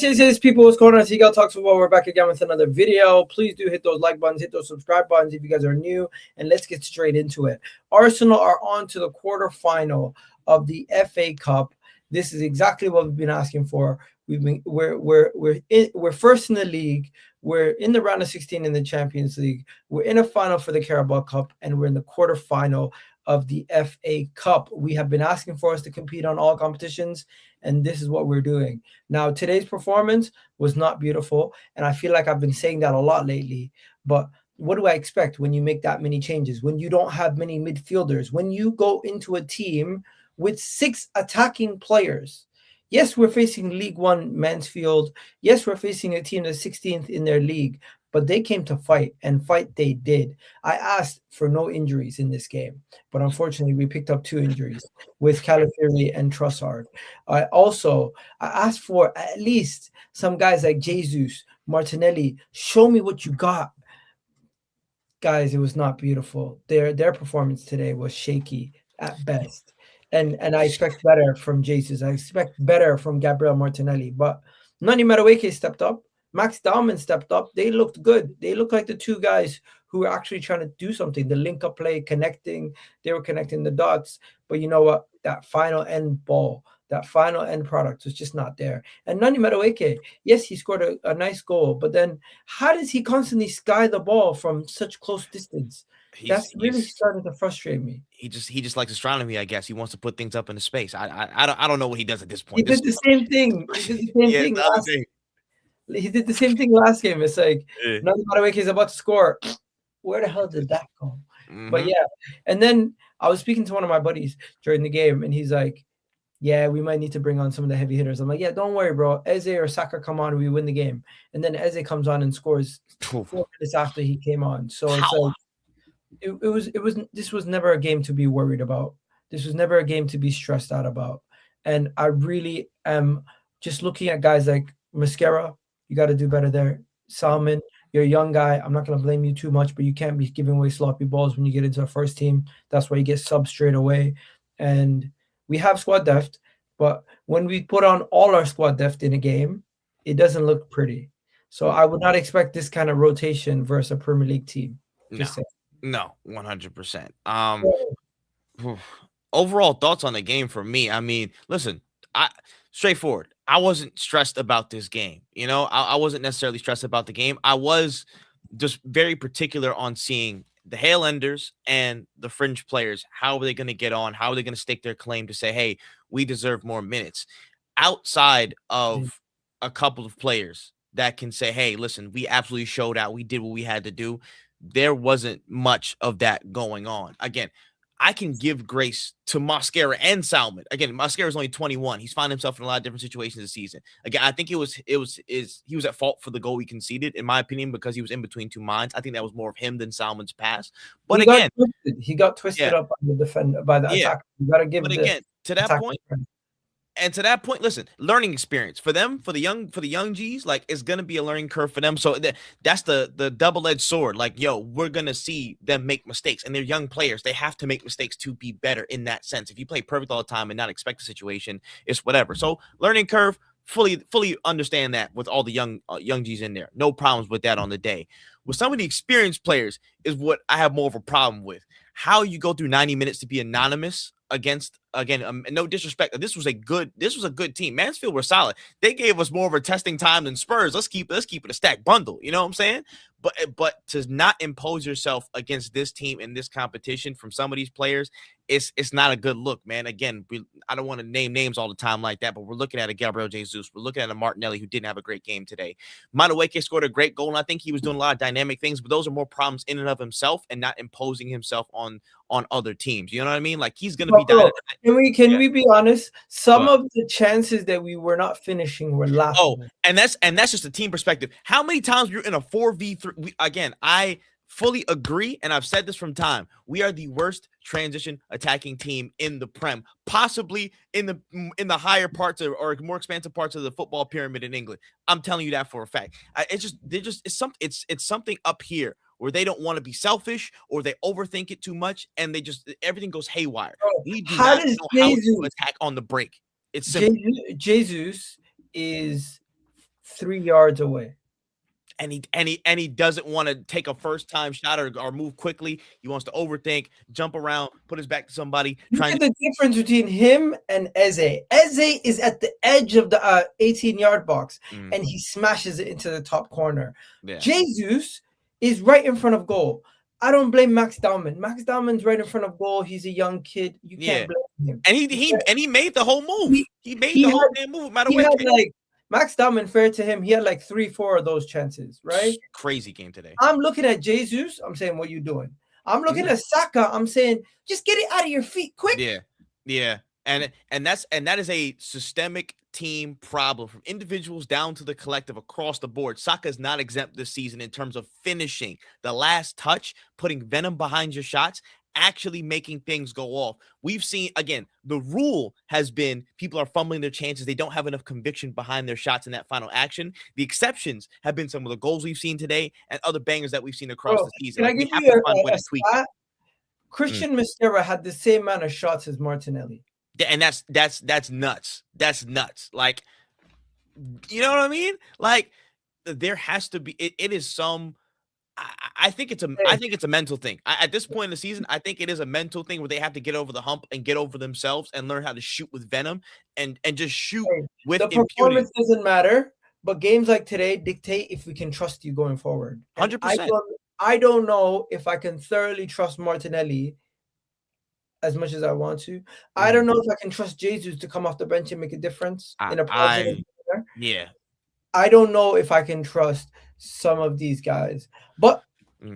Yes, people, what's going on? Seagull Talks Football. We're back again with another video. Please do hit those like buttons, hit those subscribe buttons if you guys are new, and let's get straight into it. Arsenal are on to the quarterfinal of the FA Cup. This is exactly what we've been asking for. We're first in the league. We're in the round of 16 in the Champions League. We're in a final for the Carabao Cup, and we're in the quarterfinal of the FA Cup. We have been asking for us to compete on all competitions, and this is what we're doing. Now, today's performance was not beautiful, and I feel like I've been saying that a lot lately, but what do I expect when you make that many changes, when you don't have many midfielders, when you go into a team with 6 attacking players? Yes, we're facing League One Mansfield. Yes, we're facing a team that's 16th in their league, but they came to fight, and fight they did. I asked for no injuries in this game, but unfortunately we picked up 2 injuries with Calafiori and Trossard. I asked for at least some guys like Jesus, Martinelli. Show me what you got. Guys, it was not beautiful. Their performance today was shaky at best. And I expect better from Jesus. I expect better from Gabriel Martinelli. But Noni Madueke stepped up. Max Dowman stepped up. They looked good. They looked like the 2 guys who were actually trying to do something. The link-up play, connecting. They were connecting the dots. But you know what? That final end ball, that final end product was just not there. And Noni Madueke, yes, he scored a nice goal. But then how does he constantly sky the ball from such close distance? That's really starting to frustrate me. He just likes astronomy, I guess. He wants to put things up into space. I don't know what he does at this point. He did the same thing. He did the same thing last game. It's like Noni Madueke is about to score. Where the hell did that go? But yeah, and then I was speaking to one of my buddies during the game, and he's like, "Yeah, we might need to bring on some of the heavy hitters." I'm like, "Yeah, don't worry, bro. Eze or Saka come on, we win the game." And then Eze comes on and scores 4 minutes after he came on. So it's like. This was never a game to be worried about. This was never a game to be stressed out about. And I really am just looking at guys like Mascara. You got to do better there. Salmon, you're a young guy. I'm not going to blame you too much, but you can't be giving away sloppy balls when you get into a first team. That's why you get subbed straight away. And we have squad depth, but when we put on all our squad depth in a game, it doesn't look pretty. So I would not expect this kind of rotation versus a Premier League team. No, 100%. Overall thoughts on the game for me. I mean, listen, straightforward. I wasn't stressed about this game. You know, I wasn't necessarily stressed about the game. I was just very particular on seeing the Hale Enders and the fringe players. How are they going to get on? How are they going to stake their claim to say, hey, we deserve more minutes? Outside of a couple of players that can say, hey, listen, we absolutely showed out. We did what we had to do. There wasn't much of that going on. Again, I can give grace to Mascara and Salmon. Again, Mascara is only 21. He's found himself in a lot of different situations this season. Again, I think he was at fault for the goal we conceded, in my opinion, because he was in between 2 minds. I think that was more of him than Salmon's pass. But he got twisted up by the defender, by the attacker. You got to give. But again, to that point. And to that point, listen, learning experience for them, for the young G's, like, it's gonna be a learning curve for them. So that's the double-edged sword. Like, yo, we're gonna see them make mistakes, and they're young players. They have to make mistakes to be better in that sense. If you play perfect all the time and not expect the situation, it's whatever. So learning curve, fully understand that with all the young G's in there. No problems with that on the day. With some of the experienced players is what I have more of a problem with. How you go through 90 minutes to be anonymous against, again, no disrespect. This was a good team. Mansfield were solid. They gave us more of a testing time than Spurs. Let's keep it a stacked bundle. You know what I'm saying? But to not impose yourself against this team in this competition from some of these players, it's not a good look, man. Again, I don't want to name names all the time like that, but we're looking at a Gabriel Jesus. We're looking at a Martinelli who didn't have a great game today. Madueke scored a great goal, and I think he was doing a lot of dynamic things, but those are more problems in and of himself and not imposing himself on other teams. You know what I mean? Like, he's going to be dynamic. Can we be honest? Some of the chances that we were not finishing were last. And that's just a team perspective. How many times you're in a 4v3? Again, I fully agree, and I've said this from time. We are the worst transition attacking team in the Prem, possibly in the higher parts or more expansive parts of the football pyramid in England. I'm telling you that for a fact. It's something up here where they don't want to be selfish or they overthink it too much, and everything goes haywire. We do not know how to attack on the break. It's simple. Jesus is 3 yards away. And he doesn't want to take a first time shot or move quickly. He wants to overthink, jump around, put his back to somebody. Look at the difference between him and Eze. Eze is at the edge of the 18-yard box, and he smashes it into the top corner. Yeah. Jesus is right in front of goal. I don't blame Max Dowman. Max Dowman's right in front of goal. He's a young kid. You can't blame him. And he made the whole move. He made the whole damn move. He had like Max Dowman, fair to him, he had like 3-4 of those chances, right? Crazy game today. I'm looking at Jesus. I'm saying, what are you doing? I'm looking at Saka. I'm saying, just get it out of your feet quick. Yeah. And that is a systemic team problem, from individuals down to the collective across the board. Saka is not exempt this season in terms of finishing the last touch, putting venom behind your shots, actually making things go off. We've seen, again, the rule has been people are fumbling their chances. They don't have enough conviction behind their shots in that final action. The exceptions have been some of the goals we've seen today and other bangers that we've seen across the season. Can I give you a stat? Christian Mosquera had the same amount of shots as Martinelli. And that's nuts. That's nuts. Like, you know what I mean? Like, there has to be, it is some, I think it's a mental thing. At this point in the season, I think it is a mental thing where they have to get over the hump and get over themselves and learn how to shoot with venom and just shoot with impunity. The performance doesn't matter, but games like today dictate if we can trust you going forward. 100%. I don't know if I can thoroughly trust Martinelli as much as I want to. I don't know if I can trust Jesus to come off the bench and make a difference in a positive manner. Yeah. I don't know if I can trust some of these guys. But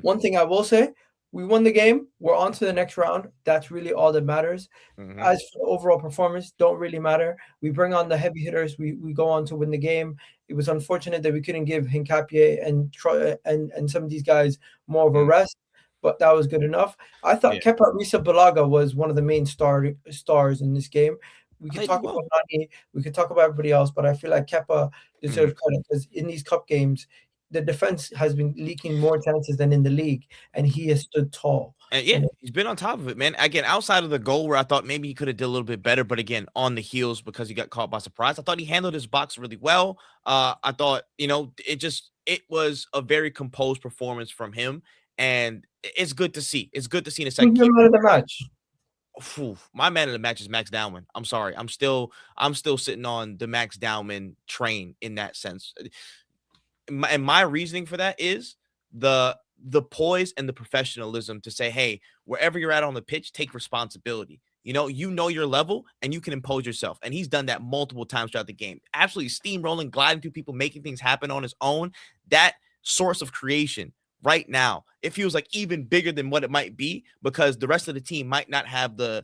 one thing I will say, we won the game. We're on to the next round. That's really all that matters. As for the overall performance, don't really matter. We bring on the heavy hitters. We go on to win the game. It was unfortunate that we couldn't give Hincapie and some of these guys more of a rest, but that was good enough. I thought Kepa Arrizabalaga was one of the main stars in this game. We could talk about Noni, we could talk about everybody else, but I feel like Kepa deserves credit because in these cup games, the defense has been leaking more chances than in the league, and he has stood tall. And he's been on top of it, man. Again, outside of the goal where I thought maybe he could have did a little bit better, but again, on the heels because he got caught by surprise. I thought he handled his box really well. I thought, it was a very composed performance from him, and it's good to see. It's good to see in a second. Who's your man of the match? My man of the match is Max Dowman. I'm sorry. I'm still sitting on the Max Dowman train in that sense. And my reasoning for that is the poise and the professionalism to say, hey, wherever you're at on the pitch, take responsibility. You know your level and you can impose yourself. And he's done that multiple times throughout the game. Absolutely steamrolling, gliding through people, making things happen on his own. That source of creation right now, it feels like even bigger than what it might be because the rest of the team might not have the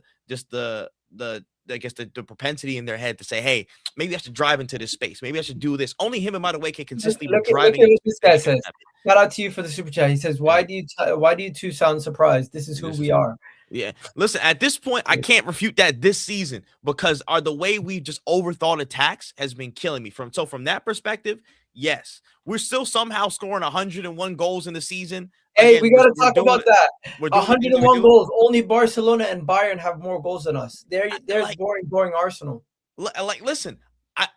propensity in their head to say, hey, maybe I should drive into this space. Maybe I should do this. Only him and Madueke consistently driving. Look at this guy says. Shout out to you for the super chat. He says, why do you two sound surprised? This is who we are. Yeah. Listen, at this point, I can't refute that this season because the way we just overthought attacks has been killing me. From that perspective, yes. We're still somehow scoring 101 goals in the season. Hey, we got to talk about that. 101 goals. Only Barcelona and Bayern have more goals than us. There's boring Arsenal. Listen,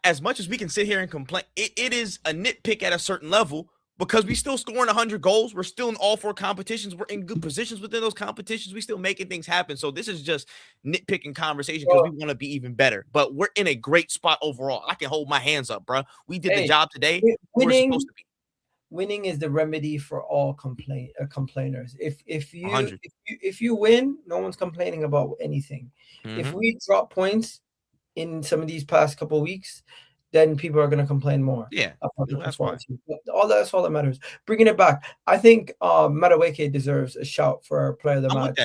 as much as we can sit here and complain, it is a nitpick at a certain level because we still scoring 100 goals. We're still in all 4 competitions. We're in good positions within those competitions. We still making things happen. So this is just nitpicking conversation because we want to be even better. But we're in a great spot overall. I can hold my hands up, bro. We did the job today. We're supposed to be. Winning is the remedy for all complainers. If you win, no one's complaining about anything. If we drop points in some of these past couple of weeks, then people are going to complain more. Yeah, that's all that matters. Bringing it back, I think Madueke deserves a shout for player of the match.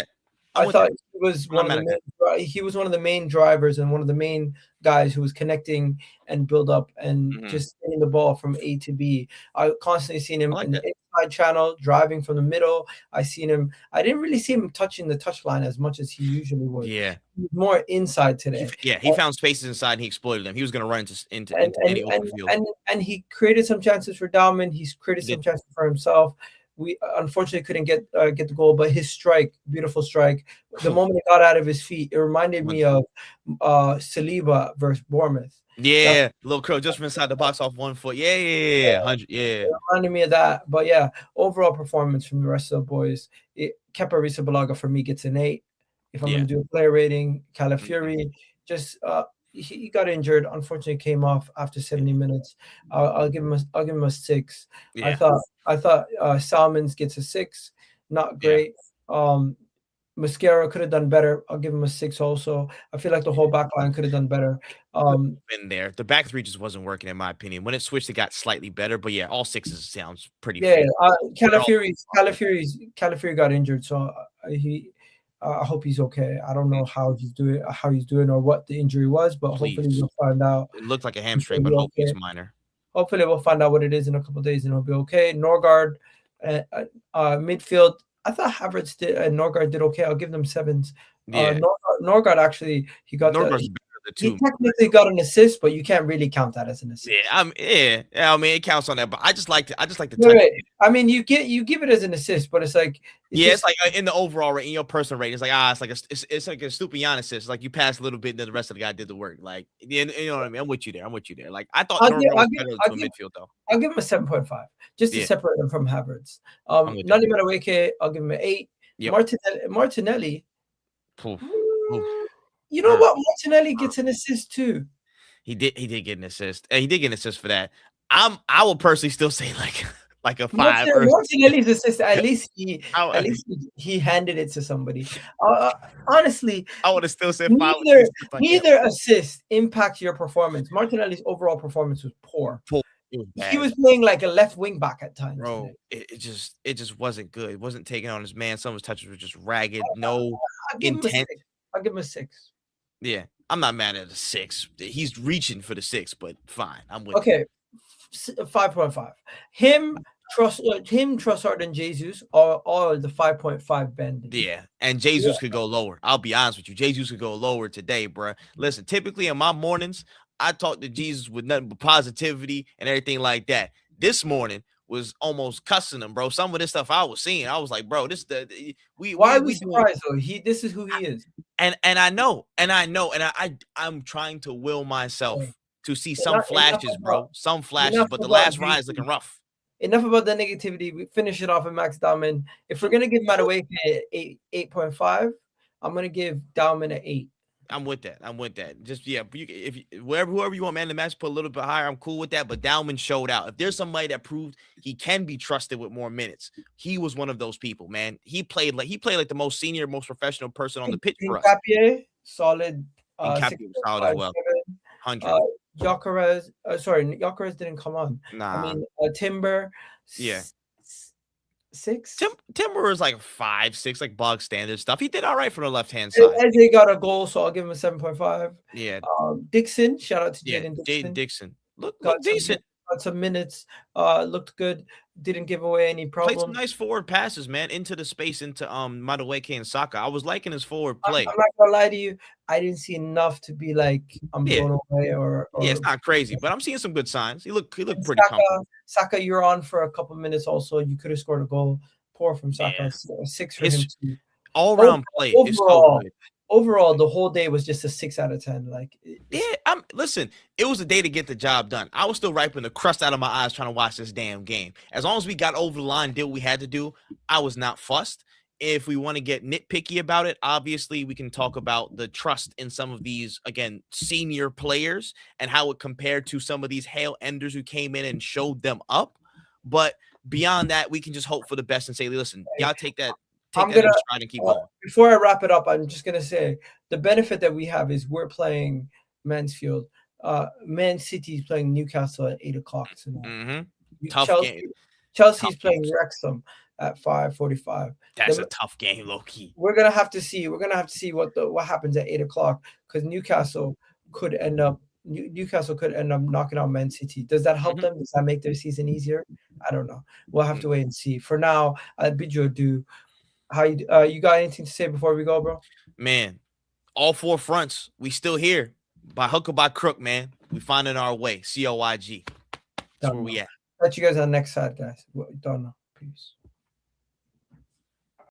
I thought he was one of the main drivers and one of the main guys who was connecting and build up and just getting the ball from A to B. I constantly seen him in the inside channel, driving from the middle. I didn't really see him touching the touchline as much as he usually would. Yeah. He was more inside today. He found spaces inside and he exploited them. He was going to run into any open field. And he created some chances for Dowman. He's created some chances for himself. We unfortunately couldn't get the goal, but his strike, beautiful strike. The moment it got out of his feet, it reminded me of Saliba versus Bournemouth. That's Yeah, little curl just from inside the box off 1 foot. Yeah, 100. Yeah, reminded me of that. But yeah, overall performance from the rest of the boys. Kepa Arrizabalaga for me gets an 8. If I'm yeah. going to do a player rating, Mhm. Calafiori just he got injured. Unfortunately, came off after 70 minutes. I'll give him a 6. I Yeah, thought Salmons gets a 6. Not yeah. great. Mascara could have done better. I'll give him a 6 also. I feel like the whole back line could have done better. Been there. The back three just wasn't working in my opinion. When it switched, it got slightly better. But yeah, all sixes sounds pretty Yeah, fair. They're all Calafiori got injured, so I hope he's okay. I don't know how he's doing, or what the injury was, but hopefully please. we'll find out. It looked like a He'll hamstring, be but hopefully okay. it's minor. Hopefully we'll find out what it is in a couple of days, and he'll be okay. Norgard, midfield. I thought Havertz did and Norgard did okay. I'll give them 7s. Yeah, Norgard actually he got Norgar's better of the he two. technically got an assist, but you can't really count that as an assist. Yeah. I mean, it counts on that, but I just like to Wait, touch. wait. I mean, you give it as an assist, but it's like Yeah, just it's like in the overall rate, in your personal rate, it's like it's like a Stupian assist. It's like you pass a little bit, and then the rest of the guy did the work. Like you know what I mean? I'm with you there. Like I thought I'll give Norgar I'll was give better to I'll a give midfield though. I'll give him a 7.5 just to Yeah, separate him from Havertz. I'm with that. Nani Madueke, I'll give him an 8. Yep. Martinelli, Oof. Oof. you know Hurt. what? Martinelli gets an assist too. He did get an assist. He did get an assist for that. I will personally still say like a 5 or Martinelli's assist. At least I, he handed it to somebody. Honestly, I would have still said 5 or neither 6 like yeah. neither assist impact your performance. Martinelli's overall performance was poor. It was He bad. was playing like a left wing back at times. Bro, it just wasn't good. It wasn't taking on his man. Some of his touches were just ragged. No I'll give him a intent. 6. I'll give him a 6. Yeah, I'm not mad at a 6. He's reaching for the 6, but fine. I'm with Okay, 5.5. Him, Trossard, and Jesus are the 5.5 bend. Yeah, and Jesus could go lower. I'll be honest with you. Jesus could go lower today, bro. Listen, typically in my mornings, I talk to Jesus with nothing but positivity and everything like that. This morning was almost cussing him, bro. Some of this stuff I was seeing, I was like, bro, this Why are we we surprised though? This is who he is. and I'm trying to will myself to see some Enough flashes, bro. about- Some flashes, enough but the about last ride is Jesus. looking rough. Enough about the negativity. We finish it off with Max Dahman. If we're gonna give Madueke 8.5, I'm gonna give Dahman an 8. I'm with that. Just yeah, whoever you want, man, the match put a little bit higher. I'm cool with that. But Dowman showed out. If there's somebody that proved he can be trusted with more minutes, he was one of those people, man. He played like the most senior, most professional person on the pitch for us. Hincapié, solid. And Cappy was solid as well. 100. Gyökeres didn't come on. Nah. I mean, Timber. Yeah. 6. Timber is like 5, 6, like bog standard stuff. He did all right from the left hand side. Eze got a goal, so I'll give him a 7.5. Yeah. Dixon, shout out to Yeah. Jaden Dixon. Look got decent. Got some minutes. Looked good. Didn't give away any Played some problems. nice forward passes, man, into the space into Madueke and Saka. I was liking his forward play. I'm not gonna lie to you. I didn't see enough to be like I'm blown away or yeah, it's not crazy, but I'm seeing some good signs. He looked pretty comfortable. Saka, you're on for a couple minutes. Also, you could have scored a goal. Poor from Saka. Yeah. A 6 for him too. All round play is so good. Overall, the whole day was just a 6 out of 10. Like, listen, it was a day to get the job done. I was still wiping the crust out of my eyes trying to watch this damn game. As long as we got over the line, did what we had to do, I was not fussed. If we want to get nitpicky about it, obviously we can talk about the trust in some of these, again, senior players and how it compared to some of these Hale Enders who came in and showed them up. But beyond that, we can just hope for the best and say, listen, y'all take that in stride and keep going. Before I wrap it up, I'm just going to say the benefit that we have is we're playing Mansfield. Man City's playing Newcastle at 8 o'clock tonight. Mm-hmm. Tough game. Chelsea's playing Wrexham at 5:45. That's a tough game, low key. We're gonna have to see. We're gonna have to see what happens at 8 o'clock because Newcastle could end up knocking out Man City. Does that help them? Does that make their season easier? I don't know. We'll have to wait and see. For now, I'll bid you adieu. How you got anything to say before we go, bro? Man, all 4 fronts, we still here. By hook or by crook, man. We finding our way. COYG. That's where we at. Catch you guys on the next side, guys. Don't know. Peace.